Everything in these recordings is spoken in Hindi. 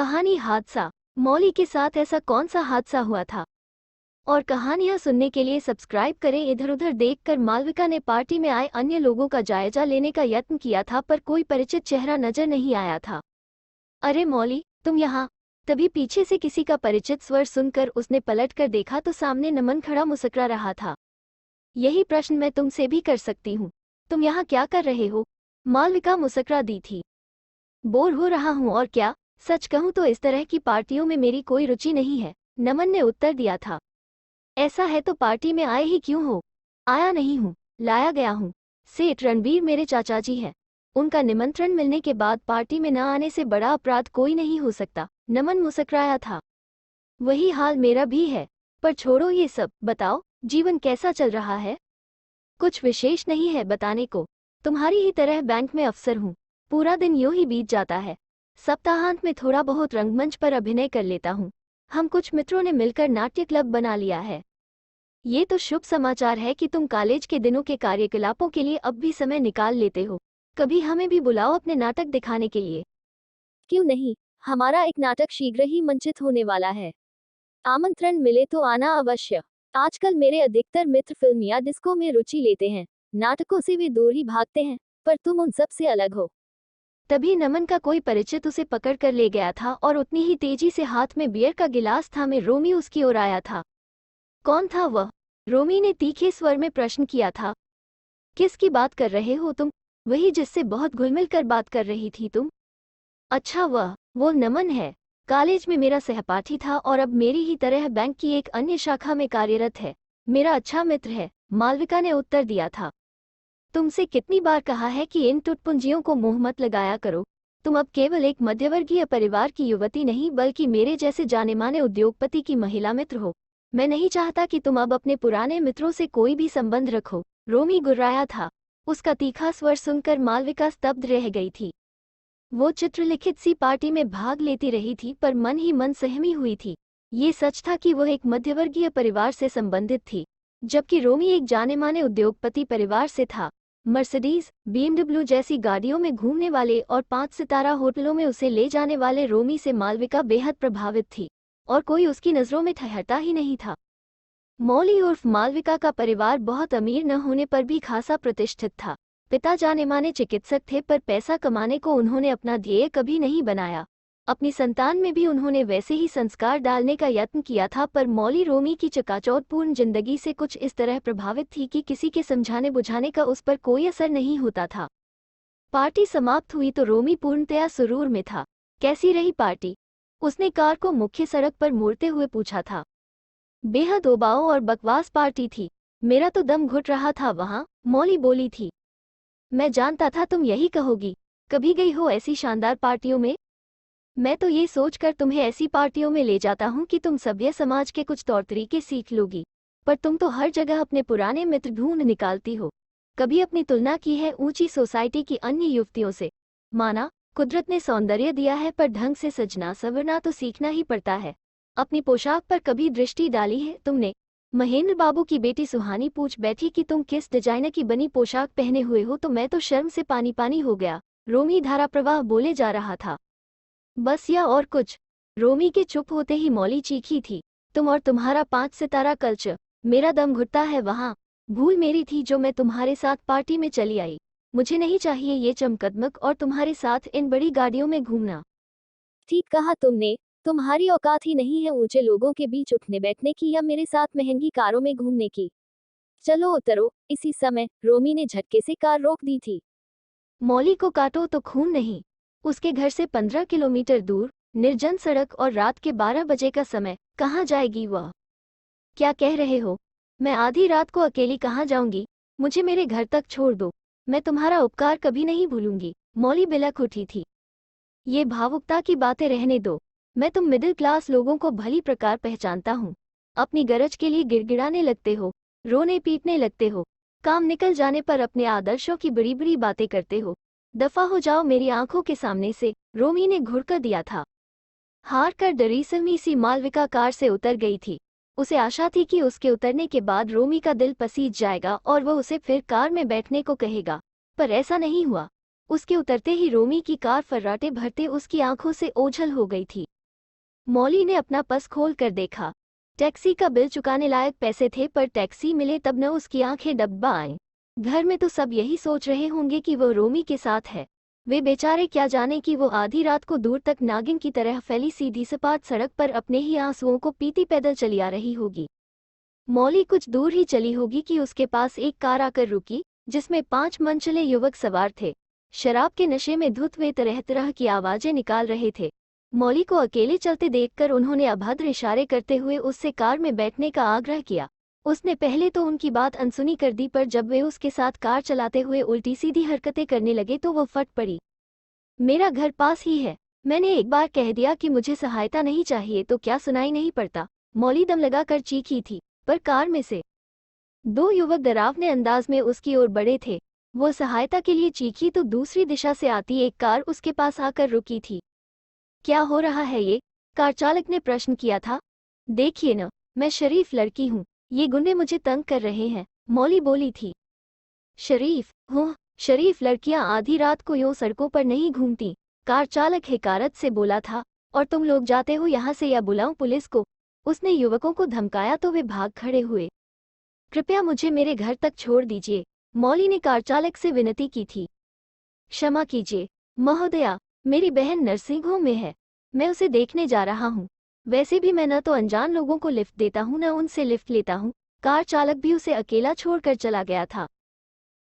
कहानी हादसा। मौली के साथ ऐसा कौन सा हादसा हुआ था? और कहानियां सुनने के लिए सब्सक्राइब करें। इधर उधर देखकर मालविका ने पार्टी में आए अन्य लोगों का जायजा लेने का यत्न किया था, पर कोई परिचित चेहरा नजर नहीं आया था। अरे मौली, तुम यहाँ? तभी पीछे से किसी का परिचित स्वर सुनकर उसने पलट कर देखा तो सामने नमन खड़ा मुस्कुरा रहा था। यही प्रश्न मैं तुमसे भी कर सकती हूँ, तुम यहाँ क्या कर रहे हो? मालविका मुस्कुरा दी थी। बोर हो रहा हूँ और क्या, सच कहूँ तो इस तरह की पार्टियों में मेरी कोई रुचि नहीं है, नमन ने उत्तर दिया था। ऐसा है तो पार्टी में आए ही क्यों हो? आया नहीं हूँ, लाया गया हूँ। सेठ रणबीर मेरे चाचा जी हैं, उनका निमंत्रण मिलने के बाद पार्टी में न आने से बड़ा अपराध कोई नहीं हो सकता, नमन मुस्कुराया था। वही हाल मेरा भी है। पर छोड़ो ये सब, बताओ जीवन कैसा चल रहा है? कुछ विशेष नहीं है बताने को, तुम्हारी ही तरह बैंक में अफसर हूँ, पूरा दिन यूं ही बीत जाता है। सप्ताहांत में थोड़ा बहुत रंगमंच पर अभिनय कर लेता हूँ। हम कुछ मित्रों ने मिलकर नाट्य क्लब बना लिया है। ये तो शुभ समाचार है कि तुम कॉलेज के दिनों के कार्यकलापों के लिए अब भी समय निकाल लेते हो। कभी हमें भी बुलाओ अपने नाटक दिखाने के लिए। क्यों नहीं, हमारा एक नाटक शीघ्र ही मंचित होने वाला है। आमंत्रण मिले तो आना अवश्य। आजकल मेरे अधिकतर मित्र फिल्म या डिस्को में रुचि लेते हैं, नाटकों से वे दूर ही भागते हैं, पर तुम उन सब से अलग हो। तभी नमन का कोई परिचित उसे पकड़ कर ले गया था और उतनी ही तेजी से हाथ में बियर का गिलास थामे रोमी उसकी ओर आया था। कौन था वह? रोमी ने तीखे स्वर में प्रश्न किया था। किसकी बात कर रहे हो तुम? वही जिससे बहुत घुलमिल कर बात कर रही थी तुम? अच्छा, वो नमन है। कॉलेज में मेरा सहपाठी था और अब मेरी ही तरह बैंक की एक अन्य शाखा में कार्यरत है। मेरा अच्छा मित्र है, मालविका ने उत्तर दिया था। तुमसे कितनी बार कहा है कि इन टुटपुंजियों को मुंह मत लगाया करो। तुम अब केवल एक मध्यवर्गीय परिवार की युवती नहीं बल्कि मेरे जैसे जाने माने उद्योगपति की महिला मित्र हो। मैं नहीं चाहता कि तुम अब अपने पुराने मित्रों से कोई भी संबंध रखो, रोमी गुर्राया था। उसका तीखा स्वर सुनकर मालविका स्तब्ध रह गई थी। वो चित्रलिखित सी पार्टी में भाग लेती रही थी पर मन ही मन सहमी हुई थी। ये सच था कि वह एक मध्यवर्गीय परिवार से संबंधित थी, जबकि रोमी एक जाने माने उद्योगपति परिवार से था। मर्सिडीज, BMW जैसी गाड़ियों में घूमने वाले और 5 सितारा होटलों में उसे ले जाने वाले रोमी से मालविका बेहद प्रभावित थी और कोई उसकी नज़रों में ठहरता ही नहीं था। मौली उर्फ मालविका का परिवार बहुत अमीर न होने पर भी खासा प्रतिष्ठित था। पिता जाने माने चिकित्सक थे पर पैसा कमाने को उन्होंने अपना ध्येय कभी नहीं बनाया। अपनी संतान में भी उन्होंने वैसे ही संस्कार डालने का यत्न किया था, पर मौली रोमी की चकाचौंधपूर्ण जिंदगी से कुछ इस तरह प्रभावित थी कि किसी के समझाने बुझाने का उस पर कोई असर नहीं होता था। पार्टी समाप्त हुई तो रोमी पूर्णतया सुरूर में था। कैसी रही पार्टी? उसने कार को मुख्य सड़क पर मोड़ते हुए पूछा था। बेहद उबाऊ और बकवास पार्टी थी, मेरा तो दम घुट रहा था वहां, मौली बोली थी। मैं जानता था तुम यही कहोगी। कभी गई हो ऐसी शानदार पार्टियों में? मैं तो ये सोचकर तुम्हें ऐसी पार्टियों में ले जाता हूँ कि तुम सभ्य समाज के कुछ तौर तरीके सीख लोगी, पर तुम तो हर जगह अपने पुराने मित्र ढूंढ निकालती हो। कभी अपनी तुलना की है ऊंची सोसाइटी की अन्य युवतियों से? माना कुदरत ने सौंदर्य दिया है पर ढंग से सजना संवरना तो सीखना ही पड़ता है। अपनी पोशाक पर कभी दृष्टि डाली है तुमने? महेंद्र बाबू की बेटी सुहानी पूछ बैठी कि तुम किस डिजाइनर की बनी पोशाक पहने हुए हो, तो मैं तो शर्म से पानी पानी हो गया। रोमी धारा प्रवाह बोले जा रहा था। बस या और कुछ? रोमी के चुप होते ही मौली चीखी थी। तुम और तुम्हारा 5 सितारा कल्चर, मेरा दम घुटता है वहां। भूल मेरी थी जो मैं तुम्हारे साथ पार्टी में चली आई। मुझे नहीं चाहिए ये चमकदमक और तुम्हारे साथ इन बड़ी गाड़ियों में घूमना। ठीक कहा तुमने, तुम्हारी औकात ही नहीं है ऊंचे लोगों के बीच उठने बैठने की या मेरे साथ महंगी कारों में घूमने की। चलो उतरो। इसी समय रोमी ने झटके से कार रोक दी थी। मौली को काटो तो खून नहीं। उसके घर से 15 किलोमीटर दूर निर्जन सड़क और रात के 12 बजे का समय, कहाँ जाएगी वह? क्या कह रहे हो? मैं आधी रात को अकेली कहाँ जाऊंगी? मुझे मेरे घर तक छोड़ दो, मैं तुम्हारा उपकार कभी नहीं भूलूंगी। मौली बिलख उठी थी। ये भावुकता की बातें रहने दो। मैं तुम मिडिल क्लास लोगों को भली प्रकार पहचानता हूँ। अपनी गरज के लिए गिड़गिड़ाने लगते हो, रोने पीटने लगते हो, काम निकल जाने पर अपने आदर्शों की बड़ी बड़ी बातें करते हो। दफा हो जाओ मेरी आंखों के सामने से, रोमी ने घुड़कर दिया था। हार कर डरी सहमी सी मालविका कार से उतर गई थी। उसे आशा थी कि उसके उतरने के बाद रोमी का दिल पसीज जाएगा और वह उसे फिर कार में बैठने को कहेगा, पर ऐसा नहीं हुआ। उसके उतरते ही रोमी की कार फर्राटे भरते उसकी आंखों से ओझल हो गई थी। मॉली ने अपना पर्स खोल कर देखा। टैक्सी का बिल चुकाने लायक पैसे थे, पर टैक्सी मिले तब न उसकी आंखें डब्बा आईं। घर में तो सब यही सोच रहे होंगे कि वो रोमी के साथ है। वे बेचारे क्या जाने कि वो आधी रात को दूर तक नागिन की तरह फैली सीधी सपाट सड़क पर अपने ही आंसुओं को पीती पैदल चली आ रही होगी। मॉली कुछ दूर ही चली होगी कि उसके पास एक कार आकर रुकी, जिसमें 5 मनचले युवक सवार थे। शराब के नशे में धुत वे तरह तरह की आवाजें निकाल रहे थे। मॉली को अकेले चलते देखकर उन्होंने अभद्र इशारे करते हुए उससे कार में बैठने का आग्रह किया। उसने पहले तो उनकी बात अनसुनी कर दी, पर जब वे उसके साथ कार चलाते हुए उल्टी सीधी हरकतें करने लगे तो वो फट पड़ी। मेरा घर पास ही है, मैंने एक बार कह दिया कि मुझे सहायता नहीं चाहिए तो क्या सुनाई नहीं पड़ता। मॉली दम लगाकर चीखी थी, पर कार में से 2 युवक डरावने अंदाज में उसकी ओर बढ़े थे। वो सहायता के लिए चीखी तो दूसरी दिशा से आती एक कार उसके पास आकर रुकी थी। क्या हो रहा है ये? कार चालक ने प्रश्न किया था। देखिए न, मैं शरीफ लड़की हूँ, ये गुंडे मुझे तंग कर रहे हैं, मौली बोली थी। शरीफ? हूँ, शरीफ लड़कियां आधी रात को यूं सड़कों पर नहीं घूमती, कार चालक हकारत से बोला था। और तुम लोग जाते हो यहाँ से या बुलाऊं पुलिस को? उसने युवकों को धमकाया तो वे भाग खड़े हुए। कृपया मुझे मेरे घर तक छोड़ दीजिए, मौली ने कार चालक से विनती की थी। क्षमा कीजिए महोदया, मेरी बहन नर्सिंग होम में है, मैं उसे देखने जा रहा हूँ। वैसे भी मैं न तो अनजान लोगों को लिफ्ट देता हूँ न उनसे लिफ्ट लेता हूँ। कार चालक भी उसे अकेला छोड़कर चला गया था।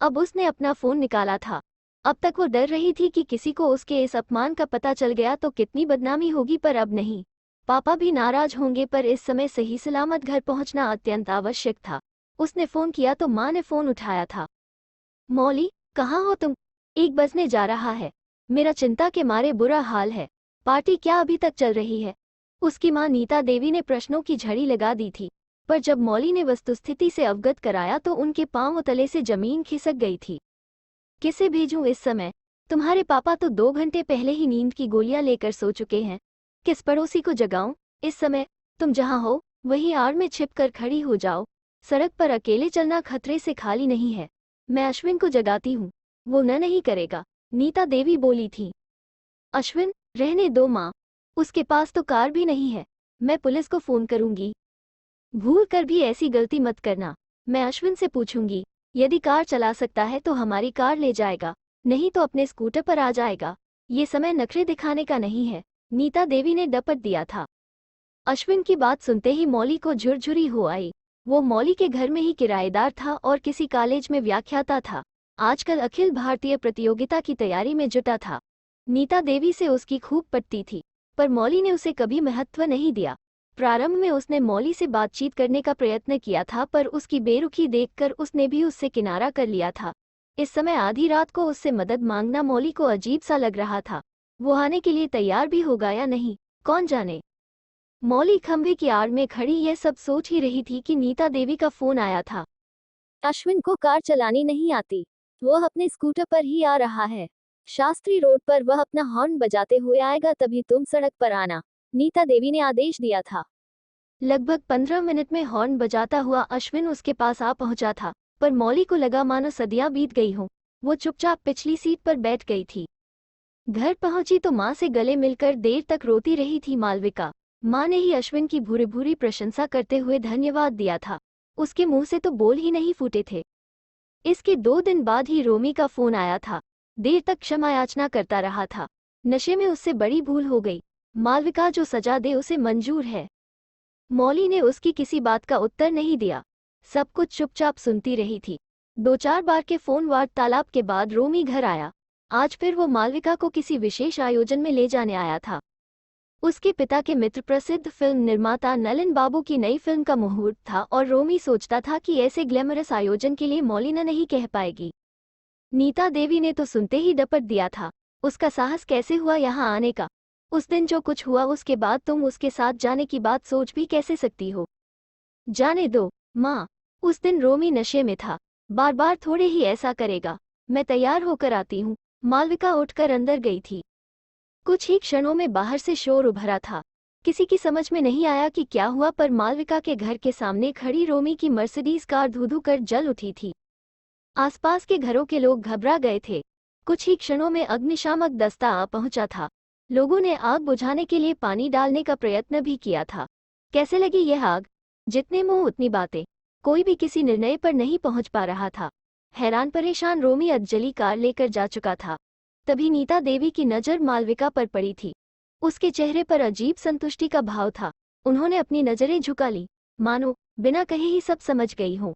अब उसने अपना फोन निकाला था। अब तक वो डर रही थी कि किसी को उसके इस अपमान का पता चल गया तो कितनी बदनामी होगी, पर अब नहीं। पापा भी नाराज होंगे, पर इस समय सही सलामत घर पहुंचना अत्यंत आवश्यक था। उसने फोन किया तो माँ ने फोन उठाया था। मौली, कहाँ हो तुम? 1 बजने जा रहा है, मेरा चिंता के मारे बुरा हाल है। पार्टी क्या अभी तक चल रही है? उसकी मां नीता देवी ने प्रश्नों की झड़ी लगा दी थी, पर जब मौली ने वस्तुस्थिति से अवगत कराया तो उनके पांव तले से जमीन खिसक गई थी। किसे भेजूं इस समय? तुम्हारे पापा तो 2 घंटे पहले ही नींद की गोलियां लेकर सो चुके हैं। किस पड़ोसी को जगाऊं इस समय? तुम जहां हो वहीं आड़ में छिपकर खड़ी हो जाओ। सड़क पर अकेले चलना खतरे से खाली नहीं है। मैं अश्विन को जगाती हूँ, वो नहीं करेगा, नीता देवी बोली थी। अश्विन? रहने दो माँ, उसके पास तो कार भी नहीं है, मैं पुलिस को फोन करूंगी। भूल कर भी ऐसी गलती मत करना, मैं अश्विन से पूछूंगी, यदि कार चला सकता है तो हमारी कार ले जाएगा, नहीं तो अपने स्कूटर पर आ जाएगा। ये समय नखरे दिखाने का नहीं है, नीता देवी ने डपट दिया था। अश्विन की बात सुनते ही मौली को झुरझुरी हो आई। वो मौली के घर में ही किराएदार था और किसी कॉलेज में व्याख्याता था। आजकल अखिल भारतीय प्रतियोगिता की तैयारी में जुटा था। नीता देवी से उसकी खूब पटती थी, पर मौली ने उसे कभी महत्व नहीं दिया। प्रारंभ में उसने मौली से बातचीत करने का प्रयत्न किया था, पर उसकी बेरुखी देखकर उसने भी उससे किनारा कर लिया था। इस समय आधी रात को उससे मदद मांगना मौली को अजीब सा लग रहा था। वो आने के लिए तैयार भी होगा या नहीं, कौन जाने। मौली खंभे की आड़ में खड़ी यह सब सोच ही रही थी कि नीता देवी का फोन आया था। अश्विन को कार चलानी नहीं आती, वह अपने स्कूटर पर ही आ रहा है। शास्त्री रोड पर वह अपना हॉर्न बजाते हुए आएगा, तभी तुम सड़क पर आना, नीता देवी ने आदेश दिया था। लगभग 15 मिनट में हॉर्न बजाता हुआ अश्विन उसके पास आ पहुंचा था, पर मौली को लगा मानो सदियां बीत गई हों। वो चुपचाप पिछली सीट पर बैठ गई थी। घर पहुंची तो माँ से गले मिलकर देर तक रोती रही थी मालविका। माँ ने ही अश्विन की भूरी भूरी प्रशंसा करते हुए धन्यवाद दिया था। उसके मुंह से तो बोल ही नहीं फूटे थे। इसके 2 दिन बाद ही रोमी का फोन आया था। देर तक क्षमा याचना करता रहा था। नशे में उससे बड़ी भूल हो गई। मालविका जो सजा दे उसे मंजूर है। मौली ने उसकी किसी बात का उत्तर नहीं दिया, सब कुछ चुपचाप सुनती रही थी। 2-4 बार के फोन वार्तालाप के बाद रोमी घर आया। आज फिर वो मालविका को किसी विशेष आयोजन में ले जाने आया था। उसके पिता के मित्र प्रसिद्ध फिल्म निर्माता नलिन बाबू की नई फिल्म का मुहूर्त था और रोमी सोचता था कि ऐसे ग्लैमरस आयोजन के लिए मौली नहीं कह पाएगी। नीता देवी ने तो सुनते ही डपट दिया था। उसका साहस कैसे हुआ यहाँ आने का? उस दिन जो कुछ हुआ उसके बाद तुम उसके साथ जाने की बात सोच भी कैसे सकती हो? जाने दो माँ, उस दिन रोमी नशे में था, बार बार थोड़े ही ऐसा करेगा। मैं तैयार होकर आती हूँ। मालविका उठकर अंदर गई थी। कुछ ही क्षणों में बाहर से शोर उभरा था। किसी की समझ में नहीं आया कि क्या हुआ, पर मालविका के घर के सामने खड़ी रोमी की मर्सिडीज कार धू धू कर जल उठी थी। आसपास के घरों के लोग घबरा गए थे। कुछ ही क्षणों में अग्निशामक दस्ता आ पहुंचा था। लोगों ने आग बुझाने के लिए पानी डालने का प्रयत्न भी किया था। कैसे लगी यह आग? जितने मुंह उतनी बातें। कोई भी किसी निर्णय पर नहीं पहुंच पा रहा था। हैरान परेशान रोमी अधजली कार लेकर जा चुका था। तभी नीता देवी की नज़र मालविका पर पड़ी थी। उसके चेहरे पर अजीब संतुष्टि का भाव था। उन्होंने अपनी नज़रें झुका ली, मानो बिना कहे ही सब समझ गई हों।